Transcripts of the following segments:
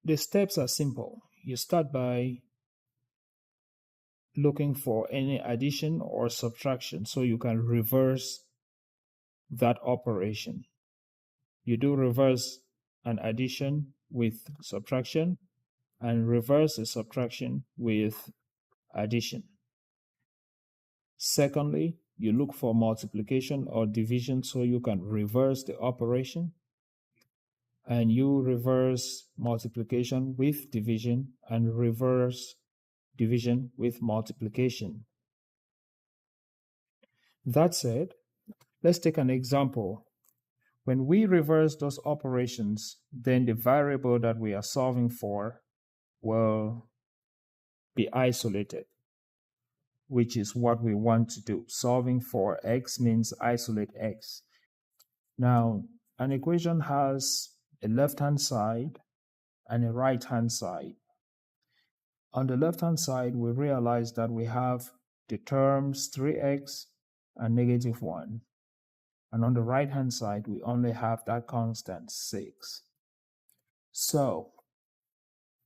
The steps are simple. You start by looking for any addition or subtraction so you can reverse that operation. You do reverse an addition with subtraction and reverse a subtraction with addition. Secondly, you look for multiplication or division so you can reverse the operation. And you reverse multiplication with division and reverse division with multiplication. That said, let's take an example. When we reverse those operations, then the variable that we are solving for will be isolated, which is what we want to do. Solving for x means isolate x. Now, an equation has a left-hand side and a right-hand side. On the left-hand side, we realize that we have the terms 3x and -1. And on the right-hand side, we only have that constant 6. So,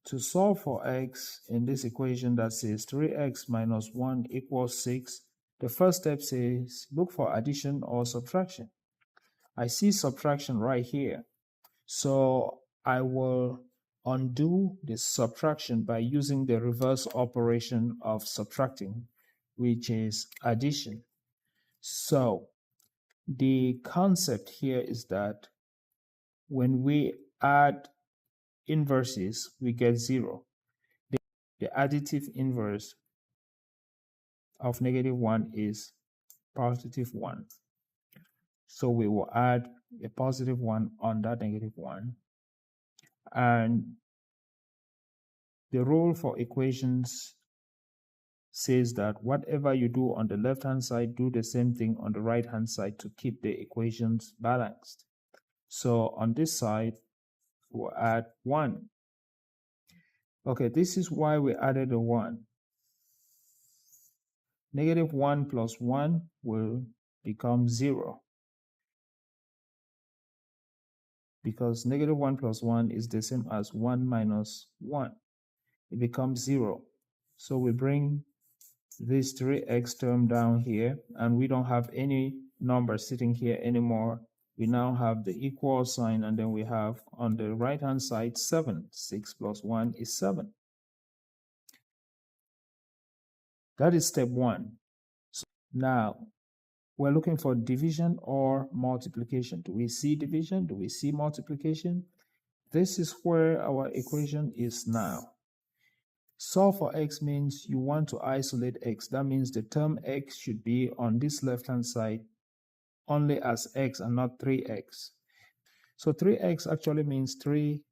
to solve for x in this equation that says 3x minus 1 equals 6, the first step says look for addition or subtraction. I see subtraction right here. So I will undo the subtraction by using the reverse operation of subtracting, which is addition. So the concept here is that when we add inverses, we get 0. The additive inverse of -1 is +1. So we will add a +1 on that -1. And the rule for equations says that whatever you do on the left-hand side, do the same thing on the right-hand side to keep the equations balanced. So on this side, we'll add 1. Okay, this is why we added a 1. -1 plus 1 will become 0. Because -1 plus 1 is the same as 1 minus 1. It becomes 0. So we bring this 3x term down here, and we don't have any number sitting here anymore. We now have the equal sign, and then we have on the right-hand side 7. 6 plus 1 is 7. That is step 1. So now, we're looking for division or multiplication. Do we see division? Do we see multiplication? This is where our equation is now. Solve for x means you want to isolate x. That means the term x should be on this left-hand side only as x and not 3x. So 3x actually means 3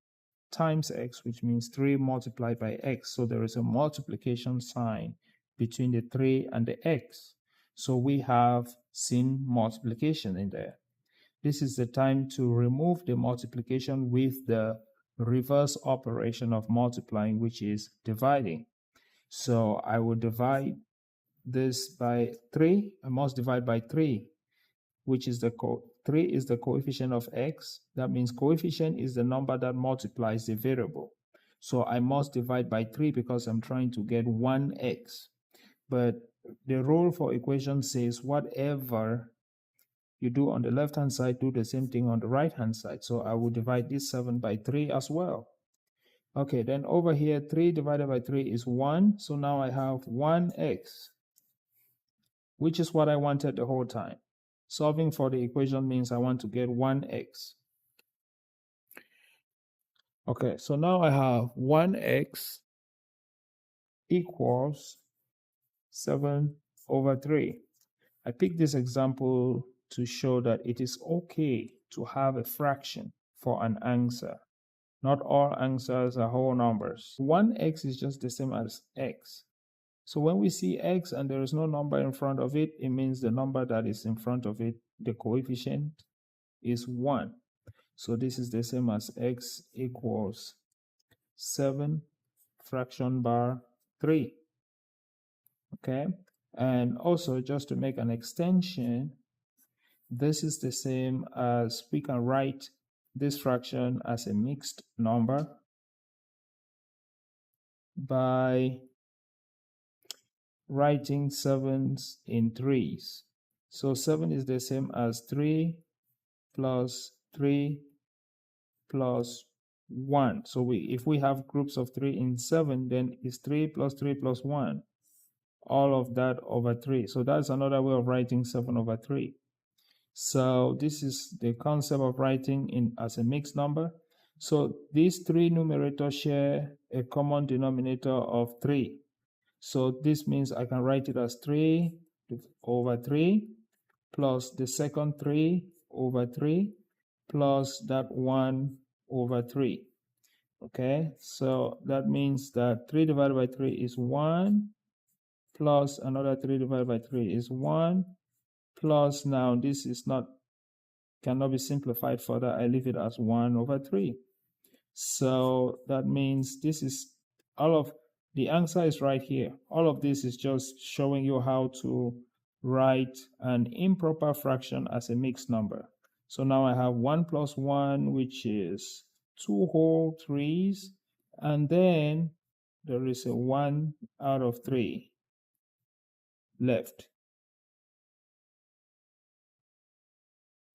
times x, which means 3 multiplied by x. So there is a multiplication sign between the 3 and the x. So we have seen multiplication in there. This is the time to remove the multiplication with the reverse operation of multiplying, which is dividing. So I will divide this by 3. I must divide by 3, which is 3 is the coefficient of x. That means coefficient is the number that multiplies the variable. So I must divide by 3 because I'm trying to get 1x. But the rule for equation says whatever you do on the left-hand side, do the same thing on the right-hand side. So I will divide this 7 by 3 as well. Okay, then over here, 3 divided by 3 is 1. So now I have 1x, which is what I wanted the whole time. Solving for the equation means I want to get 1x. Okay, so now I have 1x equals 7/3. I picked this example to show that it is okay to have a fraction for an answer. Not all answers are whole numbers. 1x is just the same as x. So when we see x and there is no number in front of it, it means the number that is in front of it, the coefficient, is 1. So this is the same as x equals 7 fraction bar 3. Okay, and also just to make an extension, this is the same as we can write this fraction as a mixed number. by writing 7s in 3s. So 7 is the same as 3 plus 3 plus 1. So if we have groups of 3 in 7, then it's 3 plus 3 plus 1. All of that over 3. So that's another way of writing 7 over 3. So this is the concept of writing in as a mixed number. So these three numerators share a common denominator of 3. So this means I can write it as 3 over 3 plus the second 3 over 3 plus that 1 over 3. Okay, so that means that 3 divided by 3 is 1 plus another 3 divided by 3 is 1 plus, now this is not, cannot be simplified further. I leave it as 1 over 3. So that means this is all of the answer is right here. All of this is just showing you how to write an improper fraction as a mixed number. So now I have 1 plus 1, which is 2 whole 3s, and then there is a 1 out of 3 left.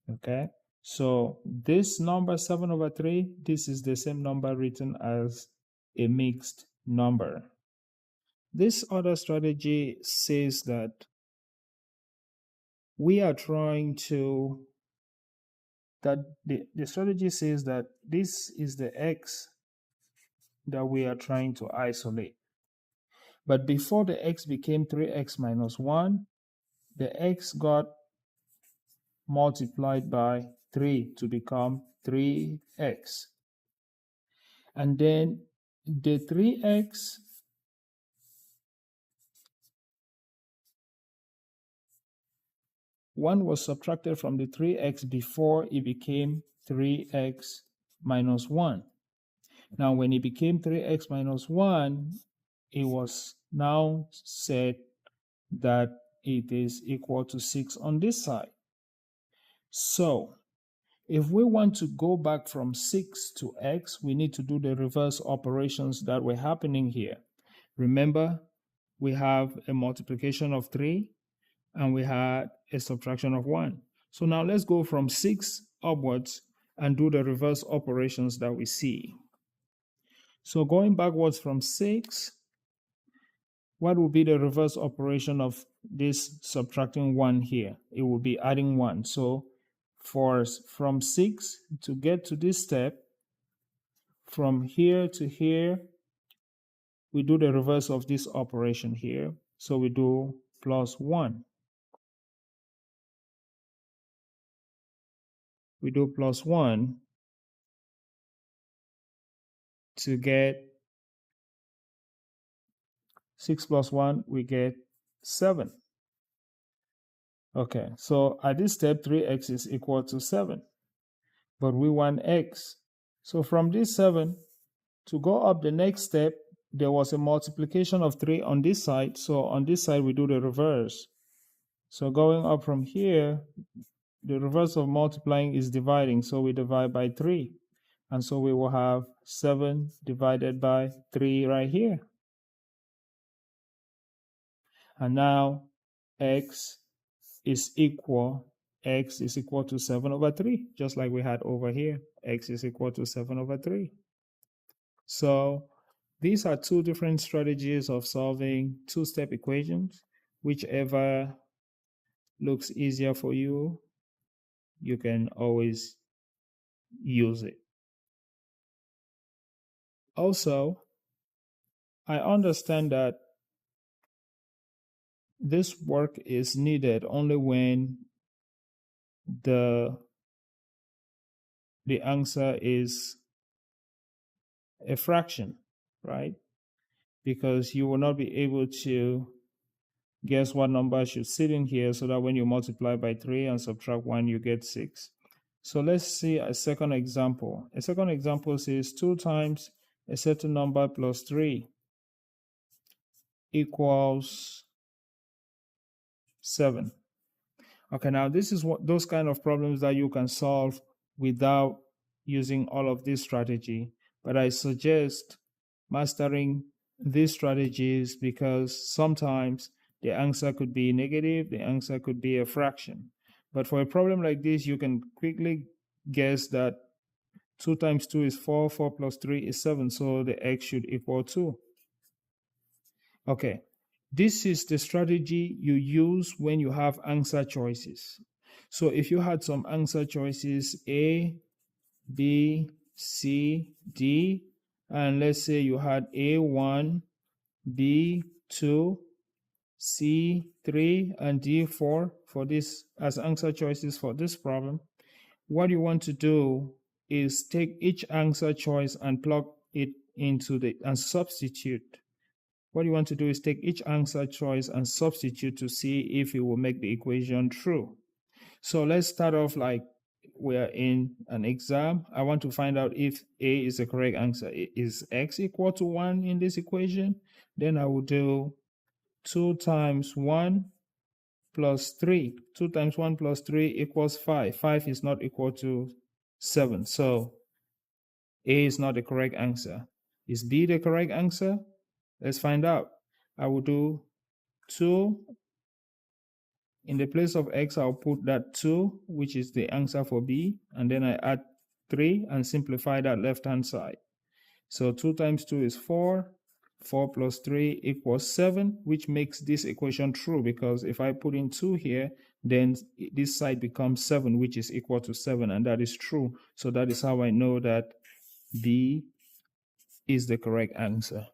Okay, so this number 7 over 3, this is the same number written as a mixed number. This other strategy says that we are trying to, that the strategy says that this is the x that we are trying to isolate. But before the x became 3x minus 1, the x got multiplied by 3 to become 3x. And then the 3x one was subtracted from the 3x before it became 3x minus 1. Now, when it became 3x minus 1, it was now said that it is equal to 6 on this side. So, if we want to go back from 6 to x, we need to do the reverse operations that were happening here. Remember, we have a multiplication of 3 and we had a subtraction of 1. So now let's go from 6 upwards and do the reverse operations that we see. So going backwards from 6, what will be the reverse operation of this subtracting 1 here? It will be adding 1. So from 6 to get to this step, from here to here, we do the reverse of this operation here. So we do plus 1. We do plus 1 to get 6 plus 1, we get 7. Okay, so at this step, 3x is equal to 7. But we want x. So from this 7, to go up the next step, there was a multiplication of 3 on this side. So on this side, we do the reverse. So going up from here, the reverse of multiplying is dividing. So we divide by 3. And so we will have 7 divided by 3 right here. And now x is equal to 7 over 3, just like we had over here. X is equal to 7 over 3. So these are two different strategies of solving two-step equations. Whichever looks easier for you, you can always use it. Also, I understand that this work is needed only when the answer is a fraction, right? Because you will not be able to guess what number should sit in here, so that when you multiply by 3 and subtract 1, you get 6. So let's see a second example. A second example says 2 times a certain number plus 3 equals 7. Okay, now this is what those kind of problems that you can solve without using all of this strategy, but I suggest mastering these strategies because sometimes the answer could be negative, the answer could be a fraction. But for a problem like this, you can quickly guess that 2 times 2 is 4, 4 plus 3 is 7, so the x should equal 2. Okay, this is the strategy you use when you have answer choices. So if you had some answer choices A, B, C, D, and let's say you had A1, B2, C3, and D4 for this as answer choices for this problem, what you want to do is take each answer choice and plug it into and substitute. What you want to do is take each answer choice and substitute to see if it will make the equation true. So let's start off like we are in an exam. I want to find out if A is the correct answer. Is x equal to 1 in this equation? Then I will do 2 times 1 plus 3. 2 times 1 plus 3 equals 5. 5 is not equal to 7. So A is not the correct answer. Is B the correct answer? Let's find out. I will do 2. In the place of x, I'll put that 2, which is the answer for B, and then I add 3 and simplify that left-hand side. So 2 times 2 is 4. 4 plus 3 equals 7, which makes this equation true because if I put in 2 here, then this side becomes 7, which is equal to 7, and that is true. So that is how I know that B is the correct answer.